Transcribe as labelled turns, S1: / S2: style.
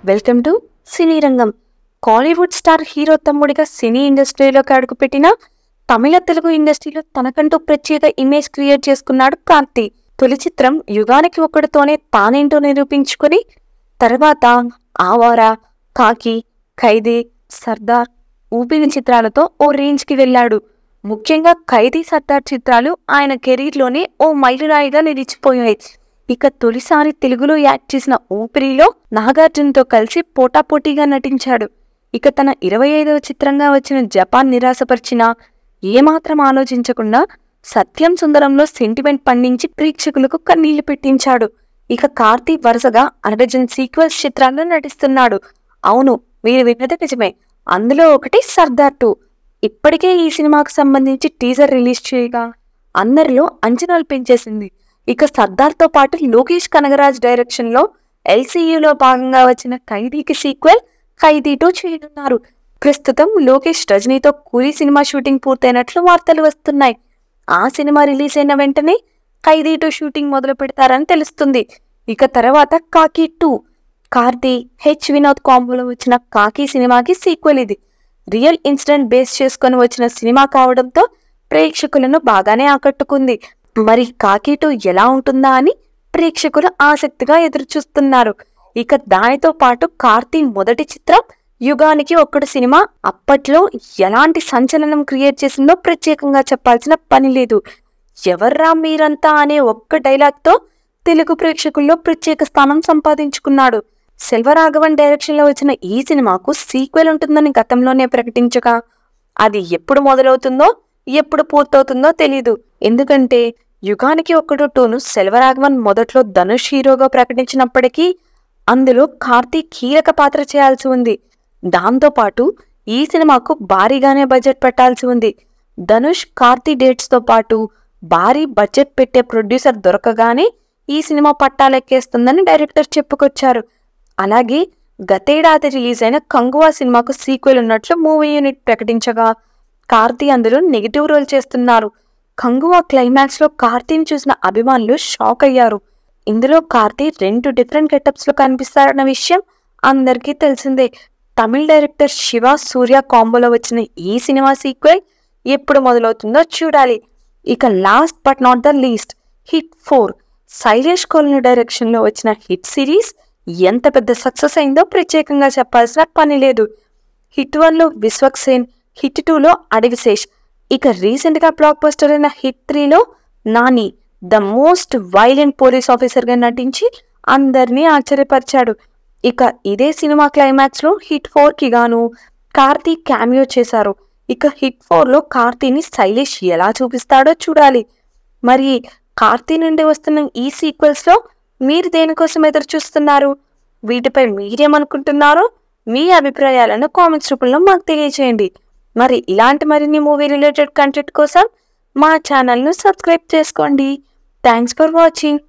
S1: Welcome to సినీ రంగం. Kollywood star hero తమ్ముడిగా సినీ ఇండస్ట్రీలోకి అడుగుపెట్టిన తమిళ తెలుగు ఇండస్ట్రీలో తనకంటూ ప్రత్యేక ఇమేజ్ క్రియేట్ చేసుకున్నాడు కార్తీ. తొలి చిత్రం యుగానికి ఒక్కడితోనే తానేంటో నిరూపించుకుని తర్వాత ఆవారా, కాకి, ఖైదీ, సర్దార్, ఊపిరి చిత్రాలతో ఓ రేంజ్కి వెళ్ళాడు. ముఖ్యంగా ఖైదీ, సర్దార్ చిత్రాలు ఆయన కెరీర్లోనే ఓ మైలురాయిగా నిలిచిపోయాయి. ఇక తొలిసారి తెలుగులో యాక్ట్ చేసిన ఊపిరిలో నాగార్జునతో కలిసి పోటాపోటీగా నటించాడు. ఇక తన 25వ చిత్రంగా వచ్చిన జపాన్ నిరాశపరిచినా ఏమాత్రం ఆలోచించకుండా సత్యం సుందరంలో సెంటిమెంట్ పండించి ప్రేక్షకులకు కన్నీళ్లు పెట్టించాడు. ఇక కార్తీ వరుసగా అర్జున్ సీక్వెల్స్ చిత్రాల్లో నటిస్తున్నాడు. అవును, మీరు విన్నది నిజమే. అందులో ఒకటి సర్దార్ 2. ఇప్పటికే ఈ సినిమాకు సంబంధించి టీజర్ రిలీజ్ చేయగా అందరిలో అంచనాలు పెంచేసింది. ఇక సర్దార్తో పాటు లోకేష్ కనగరాజ్ డైరెక్షన్లో ఎల్సీయూలో భాగంగా వచ్చిన ఖైదీకి సీక్వెల్ ఖైదీ 2 చేయనున్నారు. ప్రస్తుతం లోకేష్ రజనీతో కూలీ సినిమా షూటింగ్ పూర్తయినట్లు వార్తలు వస్తున్నాయి. ఆ సినిమా రిలీజ్ అయిన వెంటనే ఖైదీ 2 షూటింగ్ మొదలు పెడతారని తెలుస్తుంది. ఇక తర్వాత కాకి 2, కార్తీ, వినోద్ కాంబోలో వచ్చిన కాకి సినిమాకి సీక్వెల్ ఇది. రియల్ ఇన్సిడెంట్ బేస్ చేసుకొని వచ్చిన సినిమా కావడంతో ప్రేక్షకులను బాగానే ఆకట్టుకుంది. మరి కాకి 2 ఎలా ఉంటుందా అని ప్రేక్షకులు ఆసక్తిగా ఎదురుచూస్తున్నారు. ఇక దానితో పాటు కార్తీ మొదటి చిత్రం యుగానికి ఒక్కడు సినిమా అప్పట్లో ఎలాంటి సంచలనం క్రియేట్ చేసిందో ప్రత్యేకంగా చెప్పాల్సిన పని లేదు. ఎవర్రా మీరంతా అనే ఒక్క డైలాగ్తో తెలుగు ప్రేక్షకుల్లో ప్రత్యేక స్థానం సంపాదించుకున్నాడు. సెల్వరాఘవన్ డైరెక్షన్లో వచ్చిన ఈ సినిమాకు సీక్వెల్ ఉంటుందని గతంలోనే ప్రకటించగా అది ఎప్పుడు మొదలవుతుందో ఎప్పుడు పూర్తవుతుందో తెలీదు. ఎందుకంటే యుగానికి ఒక్కడు 2ను సెల్వరాఘవన్ మొదట్లో ధనుష్ హీరోగా ప్రకటించినప్పటికీ అందులో కార్తీ కీలక పాత్ర చేయాల్సి ఉంది. దాంతోపాటు ఈ సినిమాకు భారీగానే బడ్జెట్ పెట్టాల్సి ఉంది. ధనుష్, కార్తీ డేట్స్తో పాటు భారీ బడ్జెట్ పెట్టే ప్రొడ్యూసర్ దొరకగానే ఈ సినిమా పట్టాలెక్కేస్తుందని డైరెక్టర్ చెప్పుకొచ్చారు. అలాగే గతేడాది రిలీజ్ అయిన కంగువా సినిమాకు సీక్వెల్ ఉన్నట్లు మూవీ యూనిట్ ప్రకటించగా కార్తీ అందులో నెగిటివ్ రోల్ చేస్తున్నారు. కంగువా క్లైమాక్స్ లో కార్తీని చూసిన అభిమానులు షాక్ అయ్యారు. ఇందులో కార్తీ 2 డిఫరెంట్ గెటప్స్ లో కనిపిస్తారన్న విషయం అందరికీ తెలిసిందే. తమిళ డైరెక్టర్ శివ, సూర్య కాంబోలో వచ్చిన ఈ సినిమా సీక్వెల్ ఎప్పుడు మొదలవుతుందో చూడాలి. ఇక last but not the least, hit 4 Sailesh Kolanu direction లో వచ్చిన హిట్ సిరీస్ ఎంత పెద్ద సక్సెస్ అయిందో ప్రత్యేకంగా చెప్పాల్సిన పని లేదు. హిట్ 1లో విశ్వక్సేన్, హిట్ 2లో అడివిశేష్, ఇక రీసెంట్ గా బ్లాక్ బస్టర్ అయిన hit 3లో Nani the most violent police officer గా నటించి అందరినీ ఆశ్చర్యపరిచాడు. ఇక ఇదే సినిమా క్లైమాక్స్ లో హిట్ 4కి గాను కార్తీ క్యామియో చేశారు. ఇక హిట్ 4లో కార్తీని శైలేష్ ఎలా చూపిస్తాడో చూడాలి. మరి కార్తీ నుండి వస్తున్న ఈ సీక్వెల్స్ లో మీరు దేనికోసం ఎదురు చూస్తున్నారు? వీటిపై మీరేమనుకుంటున్నారో మీ అభిప్రాయాలను కామెంట్స్ రూపంలో మాకు తెలియజేయండి. మరి ఇలాంటి మరిన్ని మూవీ రిలేటెడ్ కంటెంట్ కోసం మా ఛానల్ను సబ్స్క్రైబ్ చేసుకోండి. Thanks for watching.